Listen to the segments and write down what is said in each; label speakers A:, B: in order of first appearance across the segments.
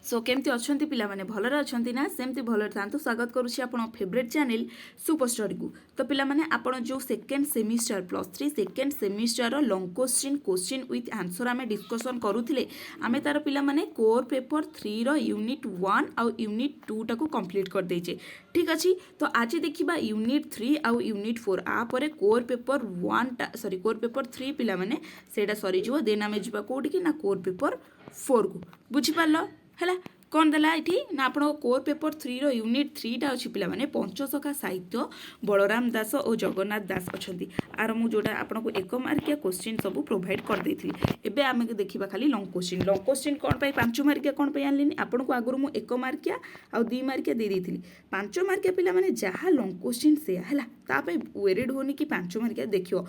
A: सो केमती अच्छा पिलाने भलरे अच्छा ना सेमती भलरे था स्वागत करुच्ची आप फेवरेट चैनल सुपर स्टोरी को। तो पिलाने आपण जो second semester +3 second semester long question with answer आम डिस्कसन करूले आम तार पिलाने कोर पेपर 3 रो यूनिट 1 आउ यूनिट 2 टाको कंप्लीट कर देचे। ठीक अच्छे तो आज देखा यूनिट 3 आउ यूनिट 4 आपर core paper 1 sorry core paper 3 पिलाने सेटा सरीज देन आम जा कौटी ना कोर पेपर 4 को बुझीपार है कौन देला ये ना आप कोर पेपर 3 रो यूनिट 3 टा अच्छी पिलाने पंचसखा साहित्य बलराम दास और जगन्नाथ दास अच्छा आर मुझा आपको 1 मार्किया क्वेश्चन सब प्रोवाइड कर देती। एबे आम देखा खाली लॉन्ग क्वेश्चन कौन पे 5 मार्किया कौन पे आनलिनी आपको आगुरी मुझे 1 मार्किया आ 2 मार्किया दे देती 5 मार्किया पिलाने जहाँ लॉन्ग क्वेश्चन से है वेरिड होनी कि 5 मार्किया देखियो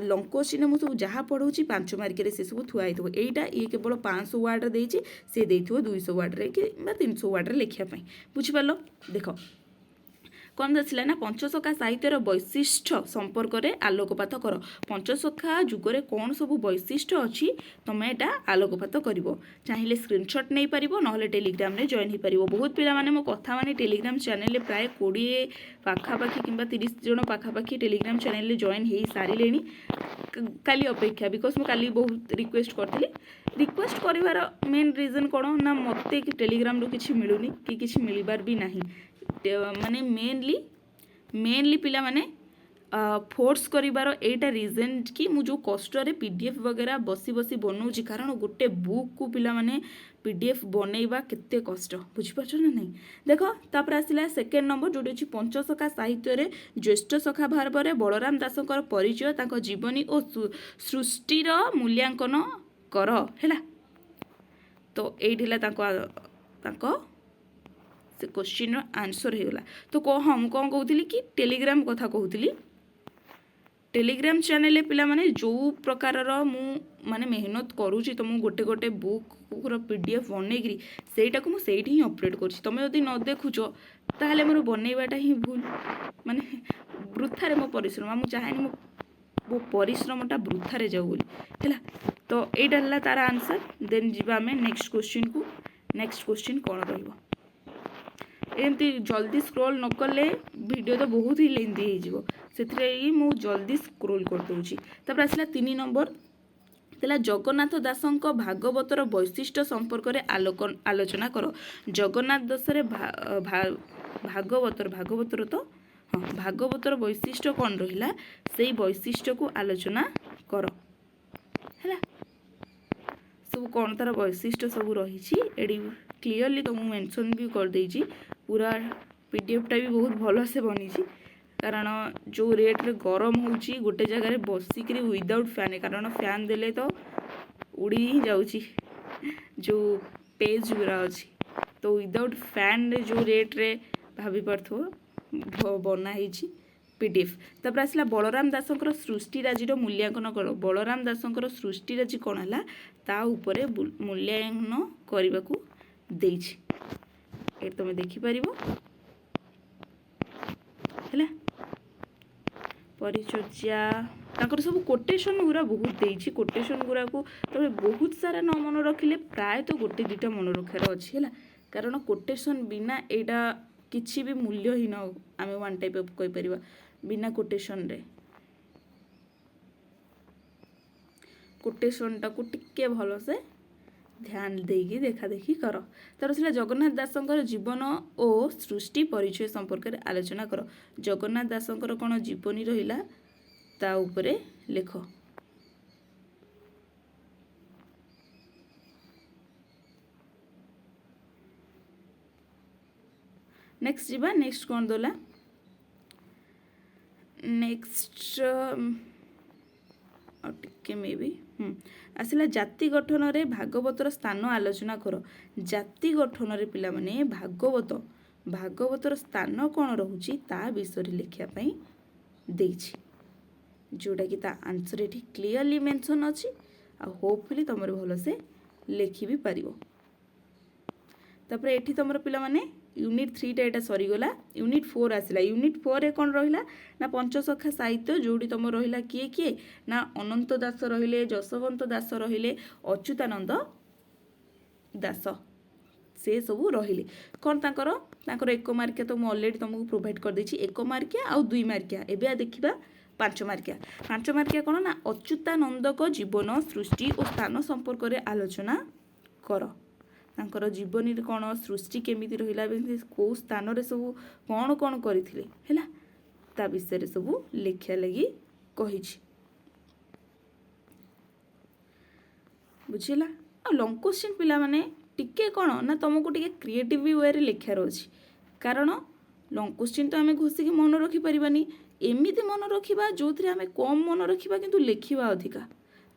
A: लॉन्ग क्वेश्चन मुझे जहाँ पढ़ाऊँ 5 मार्किया से सब थुआई एटा ये केवल 500 वार्ड देती सी 200 वार्ड कि 300 वार्ड लिखापी बुझिपार देख कौन दसला ना पंचसखा साहित्यर वैशिष्ट्य संपर्क में आलोकपात कर पंचसखा जुगरे कौन सब वैशिष्ट्य अच्छी तुम यहाँ आलोकपात कर चाहिए स्क्रीनशॉट नहीं पार ना टेलीग्राम रे जॉइन हो पार। बहुत पिला माने मो कथा माने टेलीग्राम चैनल प्राय 20 पाखापाखि कि 30 जन पाखापाखि टेलीग्राम चैनल जॉइन हो सारे काली अपेक्षा बिकज मुझे बहुत रिक्वेस्ट करी रिक्वेस्ट कर मेन रिजन कौन ना मत टेलीग्राम रू किसी मिलूनी कि किसी मिलबार भी नहीं माने मेनली पिला माने फोर्स करिबार एटा रीजन कि मु जो कष्ट पीडीएफ वगैरह बसी बसी बनाऊँगी कारण गोटे बुक को पिला माने पीडीएफ बनैबा केते कष्ट बुझिपारछ ना नहीं। देख तापर आसिला सेकेंड नंबर जोटी अछि पंचसखा साहित्य रे ज्येष्ठ सखा भाव में बलराम दासकर परिचय तांको जीवनी और सृष्टिर मूल्यांकन कर हैला। तो एइठिला तांको से क्वेश्चन आंसर होगा। तो हाँ मुझे कौन कहूली कि टेलीग्राम कथा कहूली टेलीग्राम चैनल पिला माने जो प्रकार माने मेहनत करुँची तो मुझे गोटे गोटे बुक पीडीएफ बनईकरी सेटा को मुझे ही अपलोड करुँची तुम यदि न देखुच ताहले मोर बनईबाटा ही भूल माने वृथारे मो परिश्रम मुझे चाहेनी मो परिश्रमटा वृथारे जाऊ बोली है। तो यहाँ है तार आंसर देन जी आम नेक्स्ट क्वेश्चन को। नेक्स्ट क्वेश्चन कौन रही एमती जल्दी स्क्रोल न कले वीडियो तो बहुत ही लेंथी हो से जल्दी स्क्रोल कर दूची। तापर आसला 3 नंबर तेला जगन्नाथ दासंक भागवतर वैशिष्ट्य संपर्क में आलोचना कर जगन्नाथ दासरे भागवतर तो हाँ भागवतर वैशिष्ट्य कौन रहिला से वैशिष्ट्य को आलोचना कर है सब कौन तार वैशिष्ट्य सब रही क्लीयरली तो मुझे मेंशन भी कर देछि पूरा पीडीएफटा भी बहुत भल से बनी कारण जो रेट रे गरम होची गोटे जगह बसिक विदाउट फैन कारण फैन देले तो उड़ी ही जाऊँगी जो पेज गुरा अच्छी तो विदाउट फैन रे जो रेट रे भाभी पार्थो बनाई पीडीएफ। तापर आसला बलराम दासंकर सृष्टिराजीर मूल्यांकन कर बलराम दासंकर सृष्टिराजी कौन है ता उपरे मूल्यांकन करने को देछि ये तुम देखिपर है परिचर्या ताकर सब कोटेशन गुरा बहुत देछि कोटेशन गुरा को तुम बहुत सारा न मन रखिले प्राय तो गोटे दुटा मन रखार अच्छी है कारण कोटेशन बिना एटा किसी भी मूल्यहीन आम वन टाइप ऑफ कहीपर बिना कोटेशन रे कोटेशन टाको टिके भल से ध्यान देगी देखा देखी कर। तार से जगन्नाथ दासंकर जीवन और सृष्टि परिचय संपर्क में आलोचना कर जगन्नाथ दासंकर कौन जीवनी रहिला ता उपरे लेख। नेक्स्ट जीवा नेक्स्ट कौन दोला नेक्स्ट टिके मे बी आसला जाति गठन रे भागवतर स्थान आलोचना कर जाति गठन रे पिला माने भागवतर स्थान कौन रोची ता विषय लिखापी देछि जोटा कि ता आंसर ये क्लीयरली मेंशन अच्छी आ होपफुली तुम भल से लिखि भी पारिबो। तापर एठी तुम पिला माने यूनिट 3 टा एटा सरीगला यूनिट 4 आसला यूनिट 4 रे कौन रहिला ना पंचसखा साहित्य जोड़ी तुम रहिला किए किए ना अनंत दास रहिले जसवंत दास रहिले अच्युतानंद दास से सब रहिले कौन तांकर 1 मार्किया तो मुझे अलरेडी तुमको प्रोवाइड कर देछि 1 मार्किया आउ 2 मार्किया एबे देखिबा 5 मार्किया 5 मार्किया कौन ना अच्युतानंदक जीवन सृष्टि और स्थान संपर्क रे आलोचना कर तांकर जीवनी कौन सृष्टि केमिति रहिला को स्थान रे सब कौन कौन करथिले हैला ता विषय रे सब लेखिया लगी कहिछि बुझिला आ लॉन्ग क्वेश्चन पिला माने टिके कौन ना तुमको टिके क्रिएटिव वे रे लेखार अछि कारण लॉन्ग क्वेश्चन तो आमे घोषिकी मन रखी परिबानी एमिति मन रखिबा जोथरे आमे कम मन रखिबा किंतु लेखिबा अधिका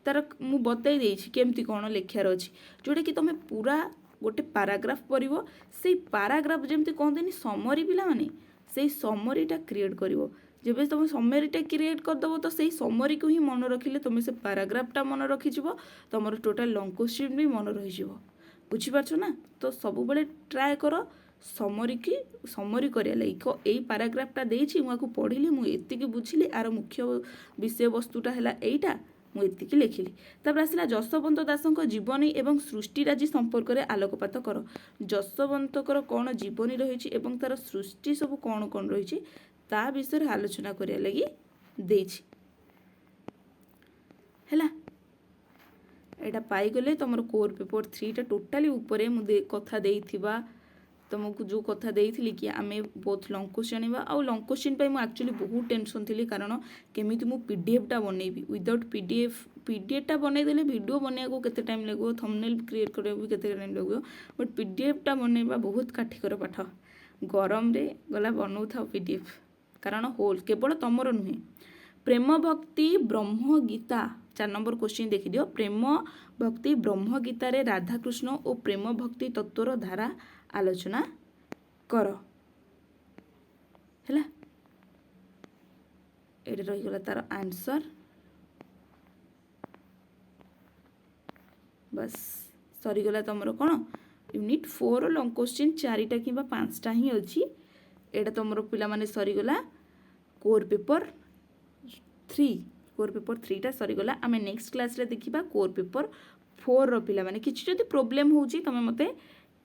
A: तार मु बताई देछि केमति कोन लेखार अछि जोडे कि तमे पूरा गोटे पैराग्राफ पढिबो सेई पैराग्राफ जेमति कहदेनी समरी पिला माने सेई समरीटा क्रिएट करिवो जेबे तुम समरीटा क्रिएट करदेव तो सेई समरी को ही मन रखिले तुम से पैराग्राफटा मन रखिजिवो तुमर टोटल लॉन्ग क्वेश्चन भी मन रहिजिवो बुझिपारछ ना तो सब बेले ट्राए कर समरी करिया लगी एई पैराग्राफटा देछि मुआको पढिली मु एतिकी बुझिली आर मुख्य विषय वस्तुटा हैला एइटा मु एतिकी लेखिली तापर आसिला जसवंत दासक जीवनी एवं सृष्टिराजी संपर्क रे आलोकपात कर जसवंतकर कौन जीवनी रही एवं तार सृष्टि सब कौन कौन रही ता विषय आलोचना करिया लगी देछि हैला एटा पाई गले तुम कोर पेपर 3 टा टोटाली ऊपर मुझे कथा देइथिबा तुमको जो कथा देइथिली कि आमे बहुत लॉन्ग क्वेश्चन आनिबा आ लॉन्ग क्वेश्चन पे मु एक्चुअली बहुत टेंशन थिली कारण केमिति मु पीडीएफ टा बनेबी विदाउट पीडीएफ टा बनै देले वीडियो बनेया को केते टाइम लागो थंबनेल क्रिएट करे भी केते टाइम लागो बट पीडीएफ टा बनेबा बहुत काठिकर पाठ गरम रे गला बनौ था पीडीएफ कारण होल केवल तमर नुहे प्रेम भक्ति ब्रह्म गीता 4 नंबर क्वेश्चन देखि दियो प्रेम भक्ति ब्रह्म गीता रे राधाकृष्ण और प्रेम भक्ति तत्वर धारा आलोचना कर हैला एडे रही गला तार आंसर बस सरी गला तमरो कोन यूनिट 4 लॉन्ग क्वेश्चन 4टा किबा 5टा ही अछि एडा तमरो पिला माने सरी गला कोर पेपर 3 टा सरी गला आमे नेक्स्ट क्लास रे देखिबा कोर पेपर 4 रो पिला माने किछि जदि प्रॉब्लम होउची तमे मते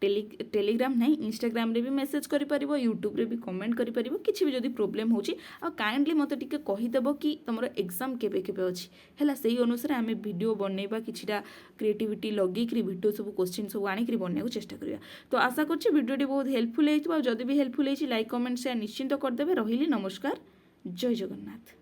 A: टेलीग्राम नहीं इंस्टाग्राम रे भी मेसेज करि परिबो यूट्यूब रे भी कमेंट करि परिबो किछि भी जदि प्रॉब्लम होउची आ काइंडली मते टिके कहि देबो कि तमरो एग्जाम केबे केबे अछि हैला सेही अनुसार आमे वीडियो बनेबा किछिटा क्रिएटिविटी लगी करी वीडियो सब क्वेश्चन सब आनी करी बनेको चेष्टा करिया तो आशा करछि वीडियोटी बहुत हेल्पफुल हेइतबा जदि भी हेल्पफुल हेइछि लाइक कमेंट शेयर निश्चिंत कर देबे रहिली नमस्कार जय जगन्नाथ।